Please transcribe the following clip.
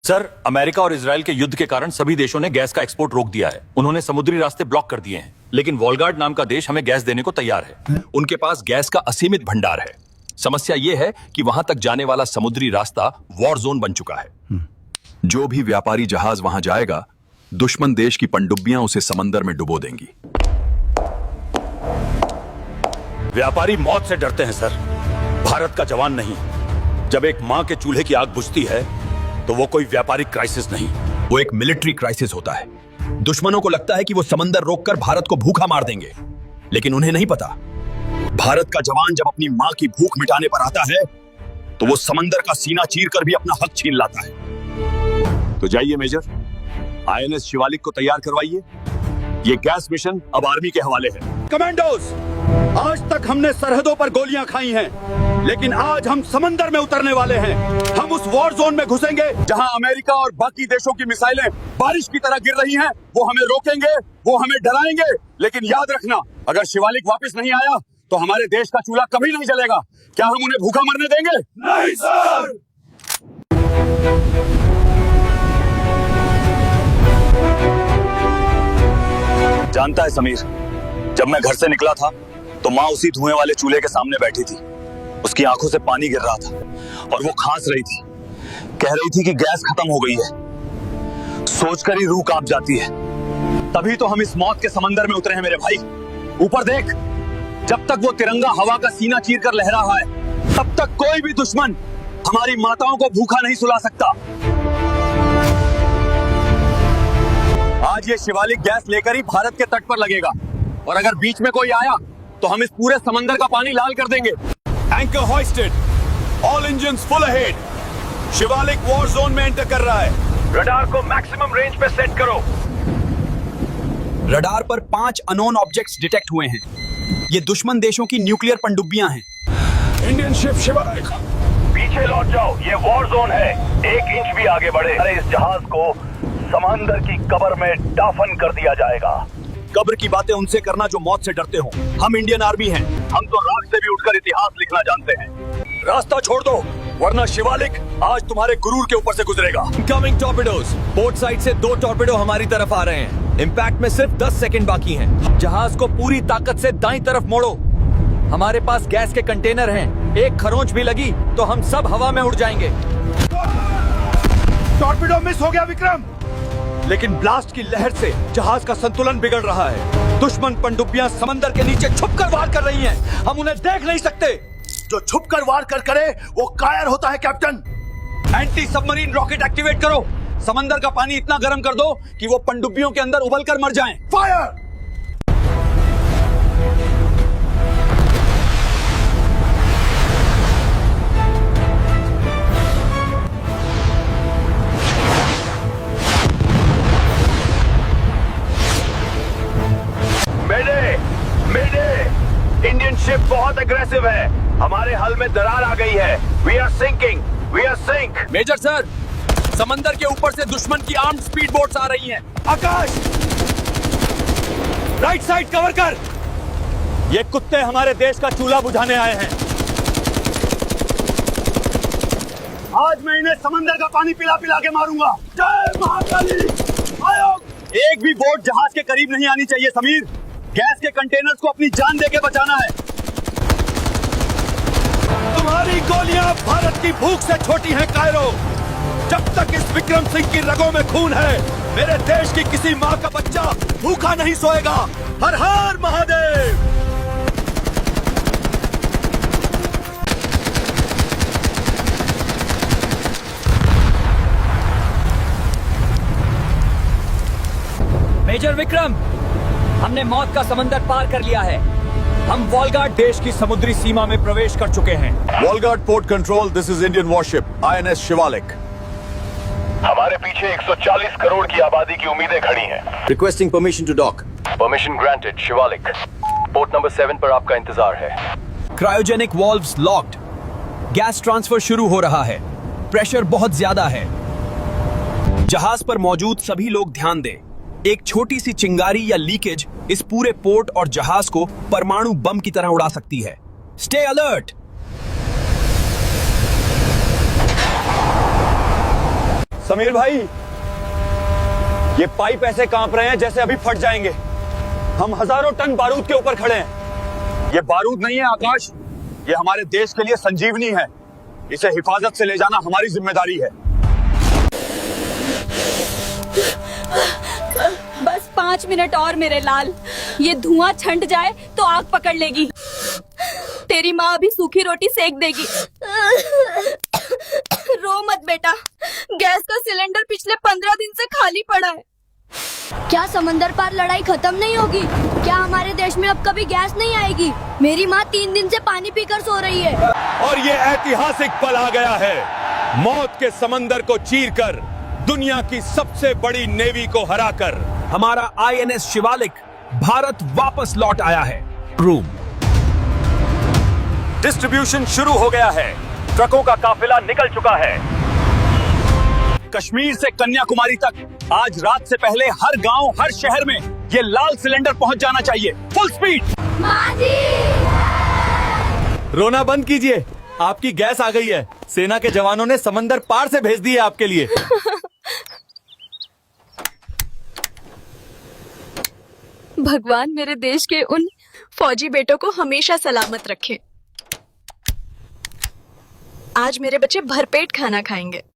Sir, America और Israel के युद्ध के कारण सभी देशों ने गैस का एक्सपोर्ट रोक दिया है। उन्होंने समुद्री रास्ते ब्लॉक कर दिए हैं, लेकिन वॉलगार्ड नाम का देश हमें गैस देने को तैयार है। उनके पास गैस का असीमित भंडार है। समस्या यह है कि वहां तक जाने वाला समुद्री रास्ता वॉर जोन बन चुका है। जो भी व्यापारी जहाज वहां जाएगा, दुश्मन देश की पनडुब्बियां उसे समंदर में डुबो देंगी। व्यापारी मौत से डरते हैं सर, भारत का जवान नहीं। जब एक मां के चूल्हे की आग बुझती है तो वो कोई व्यापारिक क्राइसिस नहीं, वो एक मिलिट्री क्राइसिस होता है। दुश्मनों को लगता है कि वो समंदर रोककर भारत को भूखा मार देंगे, लेकिन उन्हें नहीं पता, भारत का जवान जब अपनी मां की भूख मिटाने पर आता है तो वो समंदर का सीना चीरकर भी अपना हक छीन लाता है। तो जाइए मेजर, आईएनएस शिवालिक को तैयार करवाइए। ये गैस मिशन अब आर्मी के हवाले है। कमांडोज, आज तक हमने सरहदों पर गोलियां खाई हैं, लेकिन आज हम समंदर में उतरने वाले हैं। हम उस वॉर जोन में घुसेंगे जहां अमेरिका और बाकी देशों की मिसाइलें बारिश की तरह गिर रही हैं। वो हमें रोकेंगे, वो हमें डराएंगे, लेकिन याद रखना, अगर शिवालिक वापस नहीं आया तो हमारे देश का चूल्हा कभी नहीं जलेगा। क्या हम उन्हें भूखा मरने देंगे? नहीं सर। जानता है समीर, जब मैं घर से निकला था तो माँ उसी धुएं वाले चूल्हे के सामने बैठी थी। उसकी आंखों से पानी गिर रहा था और वो खांस रही थी। कह रही थी कि गैस खत्म हो गई है। सोचकर ही रूह कांप जाती है। तभी तो हम इस मौत के समंदर में उतरे हैं मेरे भाई। ऊपर देख, जब तक वो तिरंगा हवा का सीना चीर कर लहरा है, तब तक कोई भी दुश्मन हमारी माताओं को भूखा नहीं सुला सकता। आज ये शिवालिक गैस लेकर ही भारत के तट पर लगेगा, और अगर बीच में कोई आया तो हम इस पूरे समंदर का पानी लाल कर देंगे। Anchor hoisted, all engines full ahead. Shivalik war zone में एंटर कर रहा है। रडार को मैक्सिमम रेंज पे सेट करो। रडार पर 5 अननोन ऑब्जेक्ट्स डिटेक्ट हुए हैं। ये दुश्मन देशों की न्यूक्लियर पनडुब्बियां हैं। इंडियन शिप शिवालिक, पीछे लौट जाओ, ये वॉर जोन है। 1 इंच भी आगे बढ़े, अरे इस जहाज को समंदर की कब्र में दाफन कर दिया जाएगा। कब्र की बातें उनसे करना जो मौत से डरते हो। हम इंडियन आर्मी हैं। हम तो राख से भी उठकर इतिहास लिखना जानते हैं। रास्ता छोड़ दो, वरना शिवालिक आज तुम्हारे गुरूर के ऊपर से गुजरेगा। कमिंग टॉर्पेडोज। पोर्ट साइड से 2 टॉर्पेडो हमारी तरफ आ रहे हैं। इंपैक्ट में सिर्फ 10 सेकंड बाकी हैं। जहाज को पूरी ताकत से दाईं तरफ मोड़ो। हमारे पास गैस के कंटेनर हैं। एक खरोंच भी लगी तो हम सब हवा में उड़ जाएंगे। टॉर्पेडो मिस हो गया विक्रम, लेकिन ब्लास्ट की लहर से जहाज का संतुलन बिगड़ रहा है। दुश्मन पनडुब्बियां समंदर के नीचे छुपकर वार कर रही हैं। हम उन्हें देख नहीं सकते। जो छुपकर वार कर करे वो कायर होता है captain. Anti submarine rocket activate करो। समंदर का पानी इतना गर्म कर दो कि वो पनडुब्बियों के अंदर उबलकर मर जाएं। फायर! इंडियन शिप बहुत एग्रेसिव है। हमारे हल में दरार आ गई है। We are sinking, we are sink. Major sir, समंदर के ऊपर से दुश्मन की आर्म्ड स्पीड बोट्स आ रही हैं। आकाश, राइट साइड कवर कर। ये कुत्ते हमारे देश का चूल्हा बुझाने आए हैं। आज मैं इन्हें समंदर का पानी पिला पिला के मारूंगा। जय महाकाली। आयोग, एक भी बोट जहाज के करीब नहीं आनी चाहिए समीर। गैस के कंटेनर्स को अपनी जान देके बचाना है। तुम्हारी गोलियां भारत की भूख से छोटी हैं कायरो। जब तक इस विक्रम सिंह की रगों में खून है, मेरे देश की किसी मां का बच्चा भूखा नहीं सोएगा। हर हर महादेव। मेजर विक्रम, हमने मौत का समंदर पार कर लिया है। हम वॉलगार्ड देश की समुद्री सीमा में प्रवेश कर चुके हैं। वॉलगार्ड port control, this is Indian warship INS Shivalik. हमारे पीछे 140 करोड़ की आबादी की उम्मीदें खड़ी हैं। Requesting permission to dock. Permission granted Shivalik. Port number 7 पर आपका इंतजार है। Cryogenic valves locked. Gas transfer शुरू हो रहा है। प्रेशर बहुत ज्यादा है। जहाज पर मौजूद सभी लोग ध्यान दें। एक छोटी सी चिंगारी या लीकेज इस पूरे पोर्ट और जहाज को परमाणु बम की तरह उड़ा सकती है। Stay alert. समीर भाई, ये पाइप ऐसे कांप रहे हैं जैसे अभी फट जाएंगे। हम हजारों टन बारूद के ऊपर खड़े हैं। ये बारूद नहीं है आकाश, ये हमारे देश के लिए संजीवनी है। इसे हिफाजत से ले जाना हमारी जिम्मेदारी है। बस 5 मिनट और मेरे लाल, ये धुआं छंट जाए तो आग पकड़ लेगी। तेरी माँ अभी सूखी रोटी सेक देगी। रो मत बेटा, गैस का सिलेंडर पिछले 15 दिन से खाली पड़ा है। क्या समंदर पार लड़ाई खत्म नहीं होगी? क्या हमारे देश में अब कभी गैस नहीं आएगी? मेरी माँ 3 दिन से पानी पीकर सो रही है। और ये ऐतिहासिक पल आ गया है। मौत के समंदर को चीरकर दुनिया की सबसे बड़ी नेवी को हराकर हमारा आईएनएस शिवालिक भारत वापस लौट आया है। रूम डिस्ट्रीब्यूशन शुरू हो गया है। ट्रकों का काफिला निकल चुका है। कश्मीर से कन्याकुमारी तक आज रात से पहले हर गांव, हर शहर में ये लाल सिलेंडर पहुंच जाना चाहिए। Full speed. रोना बंद कीजिए, आपकी गैस आ गई है। सेना के जवानों ने समंदर पार से भेज दी है आपके लिए। भगवान मेरे देश के उन फौजी बेटों को हमेशा सलामत रखे। आज मेरे बच्चे भरपेट खाना खाएंगे।